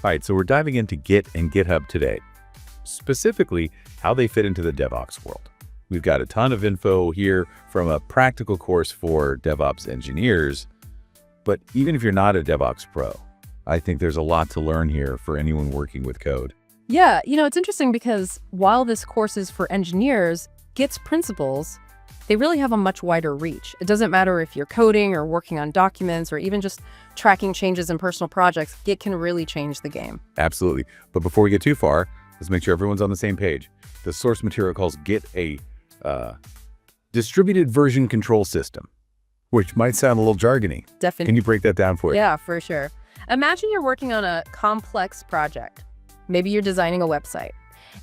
All right, so we're diving into Git and GitHub today, specifically how they fit into the DevOps world. We've got a ton of info here from a practical course for DevOps engineers, but even if you're not a DevOps pro, I think there's a lot to learn here for anyone working with code. Yeah, it's interesting because while this course is for engineers, Git's principles, they really have a much wider reach. It doesn't matter if you're coding or working on documents or even just tracking changes in personal projects, Git can really change the game. Absolutely. But before we get too far, let's make sure everyone's on the same page. The source material calls Git a distributed version control system, which might sound a little jargony. Definitely. Can you break that down for us? Yeah, for sure. Imagine you're working on a complex project. Maybe you're designing a website,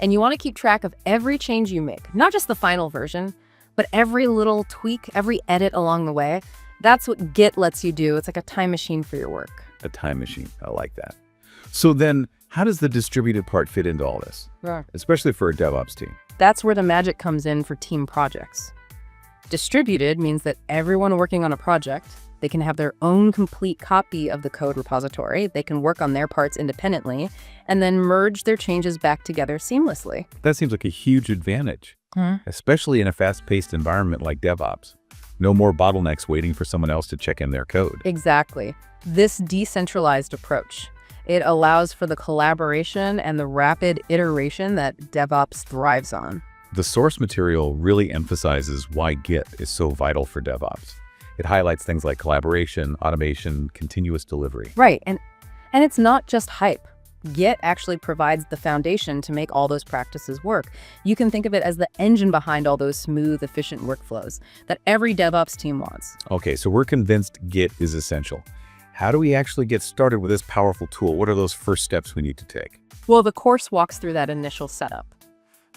and you want to keep track of every change you make, not just the final version, but every little tweak, every edit along the way. That's what Git lets you do. It's like a time machine for your work. A time machine. I like that. So then how does the distributed part fit into all this? Yeah. Especially for a DevOps team. That's where the magic comes in for team projects. Distributed means that everyone working on a project, they can have their own complete copy of the code repository. They can work on their parts independently and then merge their changes back together seamlessly. That seems like a huge advantage, especially in a fast-paced environment like DevOps. No more bottlenecks waiting for someone else to check in their code. Exactly. This decentralized approach, it allows for the collaboration and the rapid iteration that DevOps thrives on. The source material really emphasizes why Git is so vital for DevOps. It highlights things like collaboration, automation, continuous delivery. Right, and it's not just hype. Git actually provides the foundation to make all those practices work. You can think of it as the engine behind all those smooth, efficient workflows that every DevOps team wants. Okay, so we're convinced Git is essential. How do we actually get started with this powerful tool? What are those first steps we need to take? Well, the course walks through that initial setup.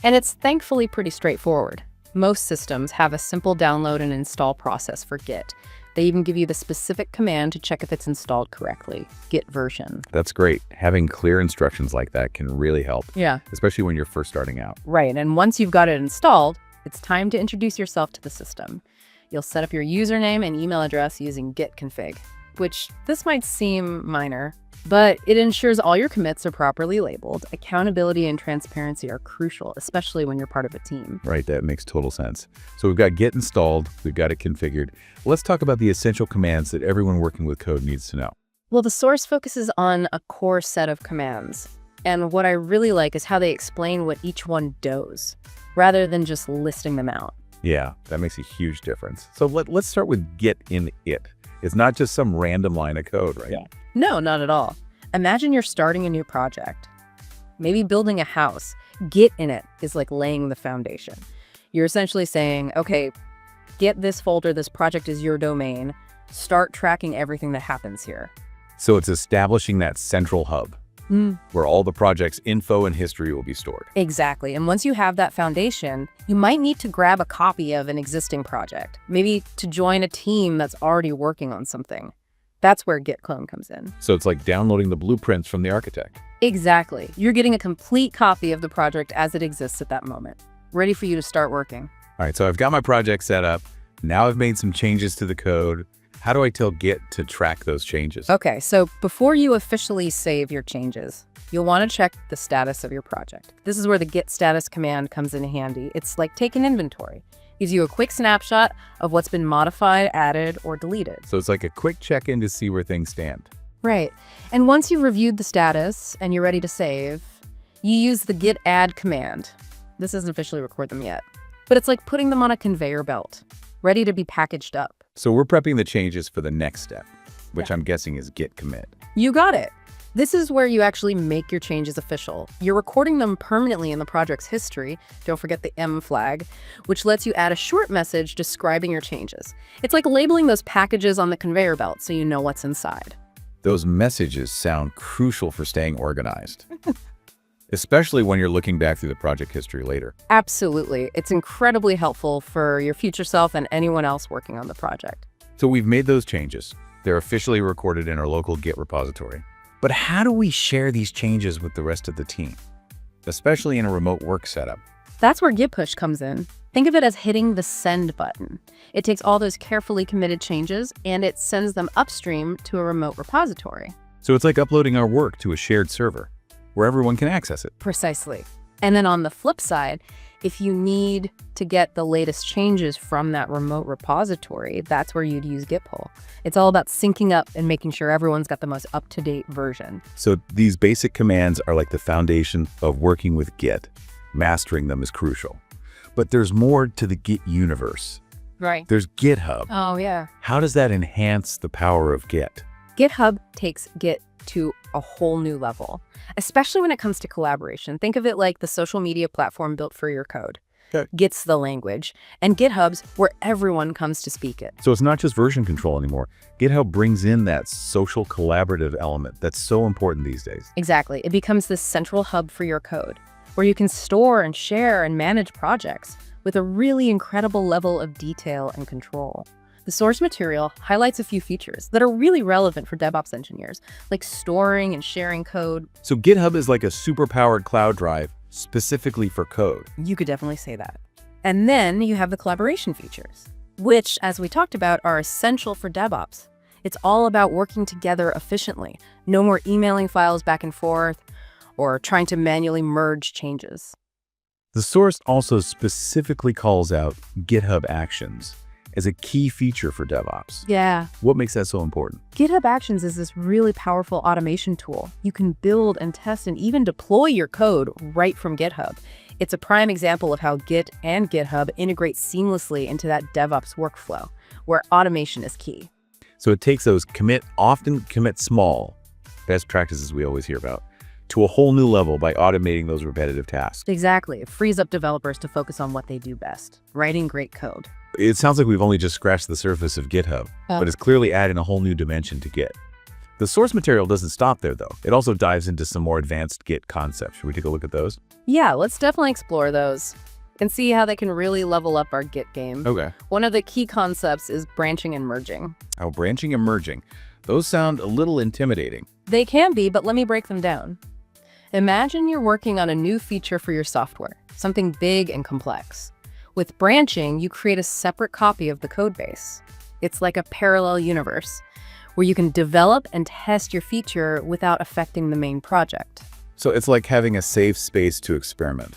And it's thankfully pretty straightforward. Most systems have a simple download and install process for Git. They even give you the specific command to check if it's installed correctly, Git version. That's great. Having clear instructions like that can really help. Yeah. Especially when you're first starting out. Right, and once you've got it installed, it's time to introduce yourself to the system. You'll set up your username and email address using git config, which this might seem minor, but it ensures all your commits are properly labeled. Accountability and transparency are crucial, especially when you're part of a team. Right, that makes total sense. So we've got Git installed, we've got it configured. Let's talk about the essential commands that everyone working with code needs to know. Well, the source focuses on a core set of commands. And what I really like is how they explain what each one does, rather than just listing them out. Yeah, that makes a huge difference. So let's start with Git in it. It's not just some random line of code, right? Yeah. No, not at all. Imagine you're starting a new project, maybe building a house. Git in it is like laying the foundation. You're essentially saying, okay, get this folder, this project is your domain. Start tracking everything that happens here. So it's establishing that central hub where all the project's info and history will be stored. Exactly. And once you have that foundation, you might need to grab a copy of an existing project, maybe to join a team that's already working on something. That's where Git clone comes in. So it's like downloading the blueprints from the architect. Exactly. You're getting a complete copy of the project as it exists at that moment, ready for you to start working. All right, so I've got my project set up. Now I've made some changes to the code. How do I tell Git to track those changes? Okay, so before you officially save your changes, you'll want to check the status of your project. This is where the git status command comes in handy. It's like taking inventory. Gives you a quick snapshot of what's been modified, added, or deleted. So it's like a quick check-in to see where things stand. Right. And once you've reviewed the status and you're ready to save, you use the git add command. This doesn't officially record them yet, but it's like putting them on a conveyor belt, ready to be packaged up. So we're prepping the changes for the next step, which I'm guessing is git commit. You got it. This is where you actually make your changes official. You're recording them permanently in the project's history. Don't forget the M flag, which lets you add a short message describing your changes. It's like labeling those packages on the conveyor belt so you know what's inside. Those messages sound crucial for staying organized, especially when you're looking back through the project history later. Absolutely. It's incredibly helpful for your future self and anyone else working on the project. So we've made those changes. They're officially recorded in our local Git repository. But how do we share these changes with the rest of the team, especially in a remote work setup? That's where Git push comes in. Think of it as hitting the send button. It takes all those carefully committed changes and it sends them upstream to a remote repository. So it's like uploading our work to a shared server where everyone can access it. Precisely. And then on the flip side, if you need to get the latest changes from that remote repository, that's where you'd use Git pull. It's all about syncing up and making sure everyone's got the most up-to-date version. So these basic commands are like the foundation of working with Git. Mastering them is crucial. But there's more to the Git universe. Right. There's GitHub. Oh, yeah. How does that enhance the power of Git? GitHub takes Git to a whole new level, especially when it comes to collaboration. Think of it like the social media platform built for your code. Okay. Git's the language, and GitHub's where everyone comes to speak it. So it's not just version control anymore. GitHub brings in that social collaborative element that's so important these days. Exactly. It becomes this central hub for your code, where you can store and share and manage projects with a really incredible level of detail and control. The source material highlights a few features that are really relevant for DevOps engineers, like storing and sharing code. So GitHub is like a super-powered cloud drive specifically for code. You could definitely say that. And then you have the collaboration features, which, as we talked about, are essential for DevOps. It's all about working together efficiently. No more emailing files back and forth or trying to manually merge changes. The source also specifically calls out GitHub Actions as a key feature for DevOps. Yeah. What makes that so important? GitHub Actions is this really powerful automation tool. You can build and test and even deploy your code right from GitHub. It's a prime example of how Git and GitHub integrate seamlessly into that DevOps workflow, where automation is key. So it takes those often commit small, best practices we always hear about, to a whole new level by automating those repetitive tasks. Exactly. It frees up developers to focus on what they do best, writing great code. It sounds like we've only just scratched the surface of GitHub, but it's clearly adding a whole new dimension to Git. The source material doesn't stop there, though. It also dives into some more advanced Git concepts. Should we take a look at those? Yeah, let's definitely explore those and see how they can really level up our Git game. Okay. One of the key concepts is branching and merging. Oh, branching and merging. Those sound a little intimidating. They can be, but let me break them down. Imagine you're working on a new feature for your software, something big and complex. With branching, you create a separate copy of the code base. It's like a parallel universe where you can develop and test your feature without affecting the main project. So it's like having a safe space to experiment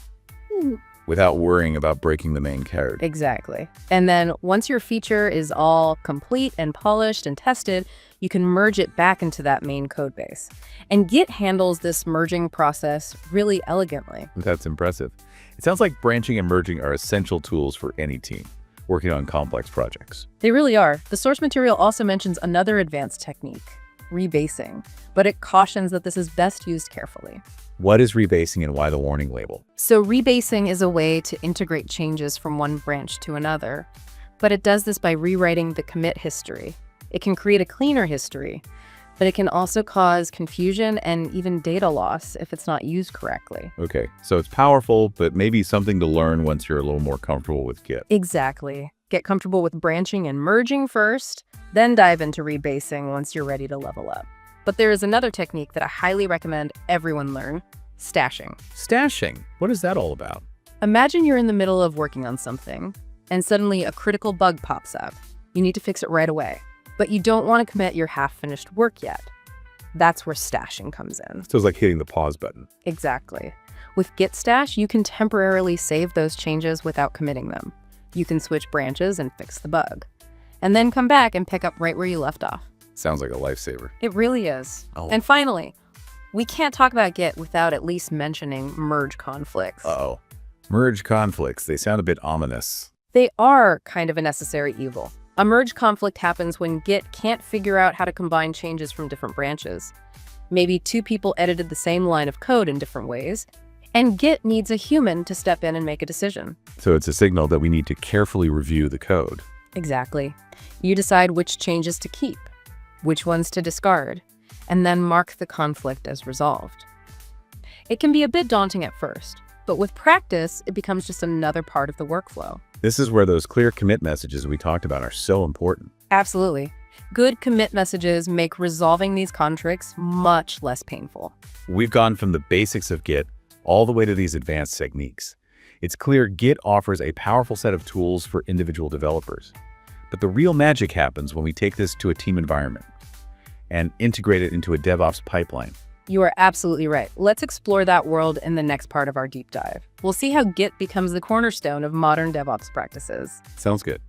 without worrying about breaking the main code. Exactly. And then once your feature is all complete and polished and tested, you can merge it back into that main code base. And Git handles this merging process really elegantly. That's impressive. It sounds like branching and merging are essential tools for any team working on complex projects. They really are. The source material also mentions another advanced technique, rebasing, but it cautions that this is best used carefully. What is rebasing and why the warning label? So rebasing is a way to integrate changes from one branch to another, but it does this by rewriting the commit history. It can create a cleaner history, but it can also cause confusion and even data loss if it's not used correctly. Okay, so it's powerful, but maybe something to learn once you're a little more comfortable with Git. Exactly. Get comfortable with branching and merging first, then dive into rebasing once you're ready to level up. But there is another technique that I highly recommend everyone learn: stashing. Stashing? What is that all about? Imagine you're in the middle of working on something, and suddenly a critical bug pops up. You need to fix it right away, but you don't want to commit your half-finished work yet. That's where stashing comes in. So it's like hitting the pause button. Exactly. With Git Stash, you can temporarily save those changes without committing them. You can switch branches and fix the bug, and then come back and pick up right where you left off. Sounds like a lifesaver. It really is. Oh. And finally, we can't talk about Git without at least mentioning merge conflicts. Uh-oh. Merge conflicts. They sound a bit ominous. They are kind of a necessary evil. A merge conflict happens when Git can't figure out how to combine changes from different branches. Maybe two people edited the same line of code in different ways, and Git needs a human to step in and make a decision. So it's a signal that we need to carefully review the code. Exactly. You decide which changes to keep, which ones to discard, and then mark the conflict as resolved. It can be a bit daunting at first, but with practice, it becomes just another part of the workflow. This is where those clear commit messages we talked about are so important. Absolutely. Good commit messages make resolving these conflicts much less painful. We've gone from the basics of Git all the way to these advanced techniques. It's clear Git offers a powerful set of tools for individual developers. But the real magic happens when we take this to a team environment. and integrate it into a DevOps pipeline. You are absolutely right. Let's explore that world in the next part of our deep dive. We'll see how Git becomes the cornerstone of modern DevOps practices. Sounds good.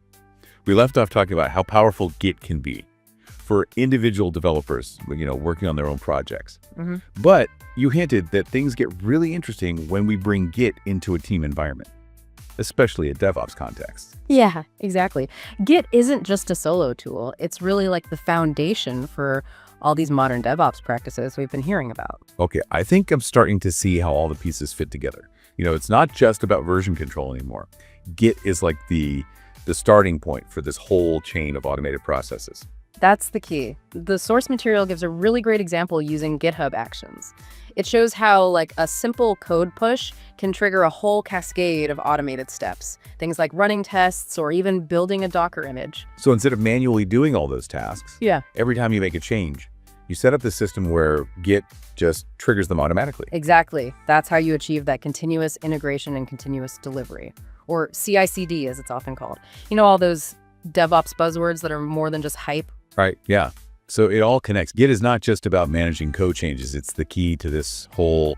We left off talking about how powerful Git can be for individual developers, working on their own projects. But you hinted that things get really interesting when we bring Git into a team environment, especially a DevOps context. Yeah, exactly. Git isn't just a solo tool. It's really like the foundation for all these modern DevOps practices we've been hearing about. Okay, I think I'm starting to see how all the pieces fit together. It's not just about version control anymore. Git is like the starting point for this whole chain of automated processes. That's the key. The source material gives a really great example using GitHub Actions. It shows how like a simple code push can trigger a whole cascade of automated steps. Things like running tests or even building a Docker image. So instead of manually doing all those tasks, Yeah. every time you make a change, you set up the system where Git just triggers them automatically. Exactly. That's how you achieve that continuous integration and continuous delivery, or CI/CD as it's often called. All those DevOps buzzwords that are more than just hype. Right, yeah. So it all connects. Git is not just about managing code changes. It's the key to this whole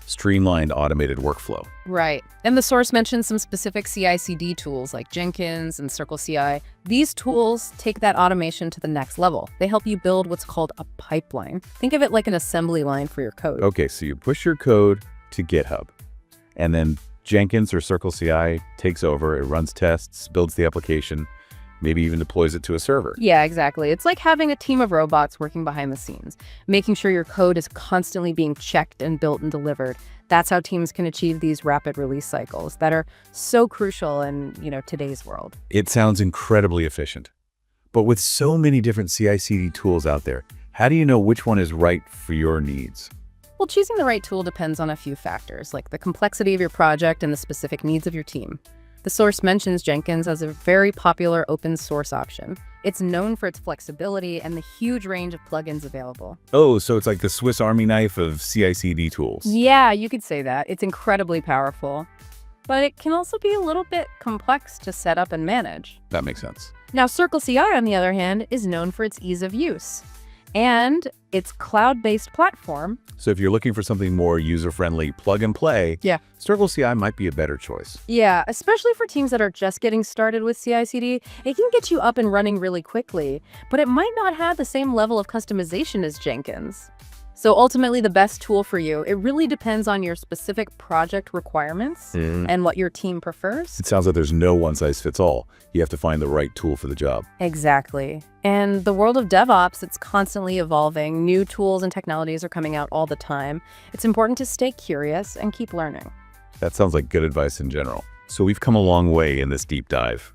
streamlined automated workflow. Right. And the source mentions some specific CI/CD tools like Jenkins and CircleCI. These tools take that automation to the next level. They help you build what's called a pipeline. Think of it like an assembly line for your code. Okay, so you push your code to GitHub, and then Jenkins or CircleCI takes over, it runs tests, builds the application, maybe even deploys it to a server. Yeah, exactly. It's like having a team of robots working behind the scenes, making sure your code is constantly being checked and built and delivered. That's how teams can achieve these rapid release cycles that are so crucial in, today's world. It sounds incredibly efficient. But with so many different CI/CD tools out there, how do you know which one is right for your needs? Well, choosing the right tool depends on a few factors, like the complexity of your project and the specific needs of your team. The source mentions Jenkins as a very popular open source option. It's known for its flexibility and the huge range of plugins available. Oh, so it's like the Swiss Army knife of CI/CD tools. Yeah, you could say that. It's incredibly powerful, but it can also be a little bit complex to set up and manage. That makes sense. Now, CircleCI, on the other hand, is known for its ease of use and its cloud-based platform. So if you're looking for something more user-friendly, plug and play, Yeah. CircleCI might be a better choice. Yeah, especially for teams that are just getting started with CI/CD, it can get you up and running really quickly, but it might not have the same level of customization as Jenkins. So ultimately, the best tool for you, it really depends on your specific project requirements and what your team prefers. It sounds like there's no one-size-fits-all. You have to find the right tool for the job. Exactly. And the world of DevOps, it's constantly evolving. New tools and technologies are coming out all the time. It's important to stay curious and keep learning. That sounds like good advice in general. So we've come a long way in this deep dive.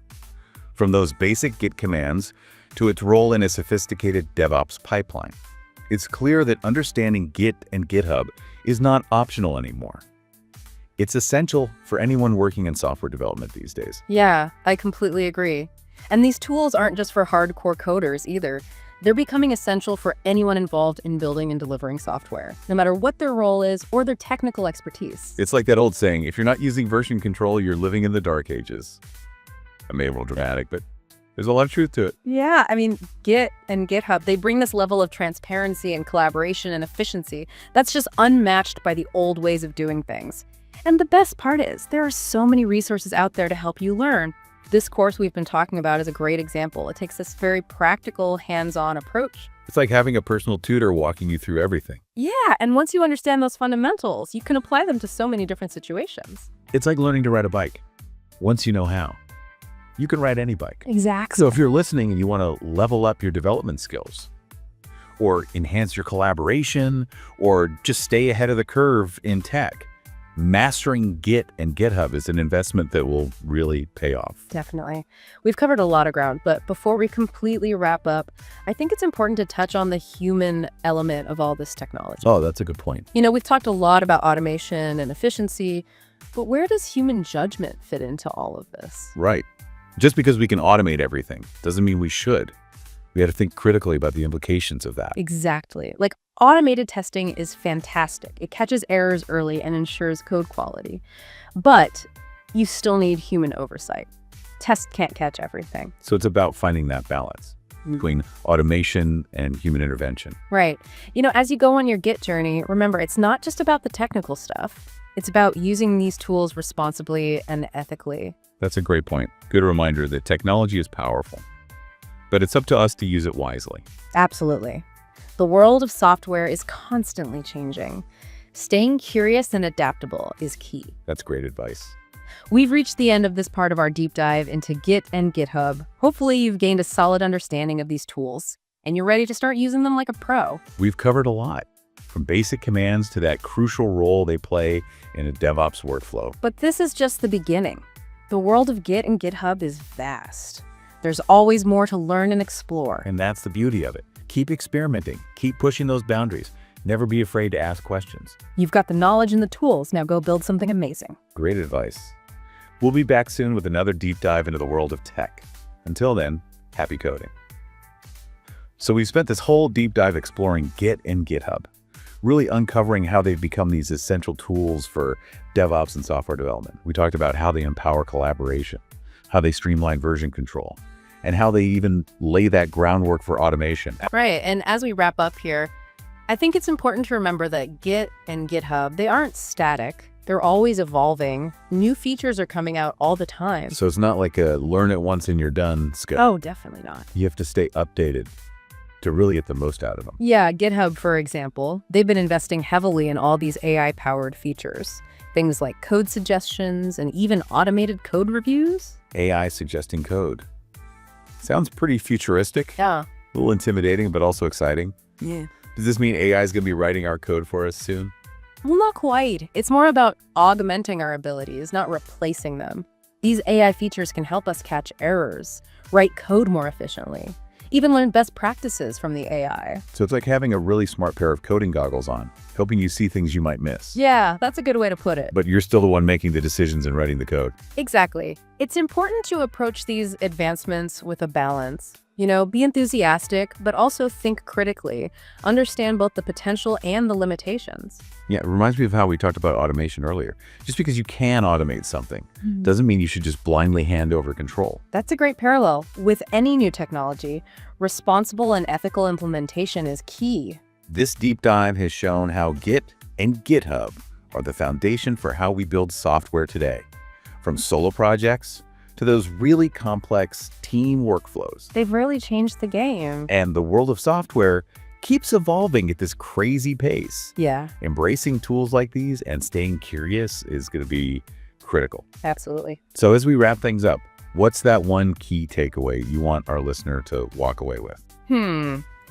From those basic Git commands to its role in a sophisticated DevOps pipeline. It's clear that understanding Git and GitHub is not optional anymore. It's essential for anyone working in software development these days. Yeah, I completely agree. And these tools aren't just for hardcore coders either. They're becoming essential for anyone involved in building and delivering software, no matter what their role is or their technical expertise. It's like that old saying, if you're not using version control, you're living in the dark ages. I may be a little dramatic, but there's a lot of truth to it. Yeah, I mean, Git and GitHub, they bring this level of transparency and collaboration and efficiency that's just unmatched by the old ways of doing things. And the best part is, there are so many resources out there to help you learn. This course we've been talking about is a great example. It takes this very practical, hands-on approach. It's like having a personal tutor walking you through everything. Yeah, and once you understand those fundamentals, you can apply them to so many different situations. It's like learning to ride a bike. Once you know how, you can ride any bike. Exactly. So if you're listening and you want to level up your development skills, or enhance your collaboration, or just stay ahead of the curve in tech, mastering Git and GitHub is an investment that will really pay off. Definitely. We've covered a lot of ground, but before we completely wrap up, I think it's important to touch on the human element of all this technology. Oh, that's a good point. We've talked a lot about automation and efficiency, but where does human judgment fit into all of this? Right. Just because we can automate everything doesn't mean we should. We have to think critically about the implications of that. Exactly. Like, automated testing is fantastic. It catches errors early and ensures code quality. But you still need human oversight. Tests can't catch everything. So it's about finding that balance. between automation and human intervention. Right. As you go on your Git journey, remember, it's not just about the technical stuff. It's about using these tools responsibly and ethically. That's a great point. Good reminder that technology is powerful, but it's up to us to use it wisely. Absolutely. The world of software is constantly changing. Staying curious and adaptable is key. That's great advice. We've reached the end of this part of our deep dive into Git and GitHub. Hopefully you've gained a solid understanding of these tools, and you're ready to start using them like a pro. We've covered a lot, from basic commands to that crucial role they play in a DevOps workflow. But this is just the beginning. The world of Git and GitHub is vast. There's always more to learn and explore. And that's the beauty of it. Keep experimenting. Keep pushing those boundaries. Never be afraid to ask questions. You've got the knowledge and the tools. Now go build something amazing. Great advice. We'll be back soon with another deep dive into the world of tech. Until then, happy coding. So we've spent this whole deep dive exploring Git and GitHub, really uncovering how they've become these essential tools for DevOps and software development. We talked about how they empower collaboration, how they streamline version control, and how they even lay that groundwork for automation. Right, and as we wrap up here, I think it's important to remember that Git and GitHub, they aren't static. They're always evolving. New features are coming out all the time. So it's not like a learn it once and you're done skill. Oh, definitely not. You have to stay updated to really get the most out of them. Yeah, GitHub, for example, they've been investing heavily in all these AI-powered features. Things like code suggestions and even automated code reviews. AI suggesting code. Sounds pretty futuristic. Yeah. A little intimidating, but also exciting. Yeah. Does this mean AI is going to be writing our code for us soon? Well, not quite. It's more about augmenting our abilities, not replacing them. These AI features can help us catch errors, write code more efficiently, even learn best practices from the AI. So it's like having a really smart pair of coding goggles on, helping you see things you might miss. Yeah, that's a good way to put it. But you're still the one making the decisions and writing the code. Exactly. It's important to approach these advancements with a balance. Be enthusiastic, but also think critically. Understand both the potential and the limitations. Yeah, it reminds me of how we talked about automation earlier. Just because you can automate something doesn't mean you should just blindly hand over control. That's a great parallel. With any new technology, responsible and ethical implementation is key. This deep dive has shown how Git and GitHub are the foundation for how we build software today. From solo projects to those really complex team workflows. They've really changed the game. And the world of software keeps evolving at this crazy pace. Yeah. Embracing tools like these and staying curious is going to be critical. Absolutely. So as we wrap things up, what's that one key takeaway you want our listener to walk away with?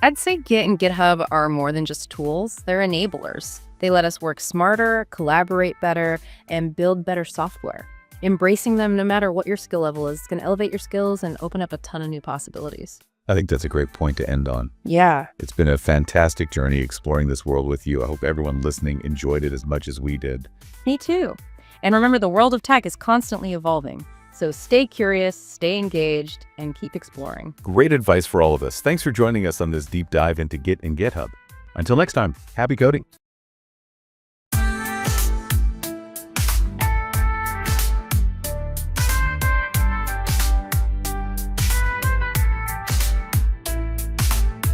I'd say Git and GitHub are more than just tools. They're enablers. They let us work smarter, collaborate better, and build better software. Embracing them, no matter what your skill level is, can elevate your skills and open up a ton of new possibilities. I think that's a great point to end on. Yeah. It's been a fantastic journey exploring this world with you. I hope everyone listening enjoyed it as much as we did. Me too. And remember, the world of tech is constantly evolving. So stay curious, stay engaged, and keep exploring. Great advice for all of us. Thanks for joining us on this deep dive into Git and GitHub. Until next time, happy coding.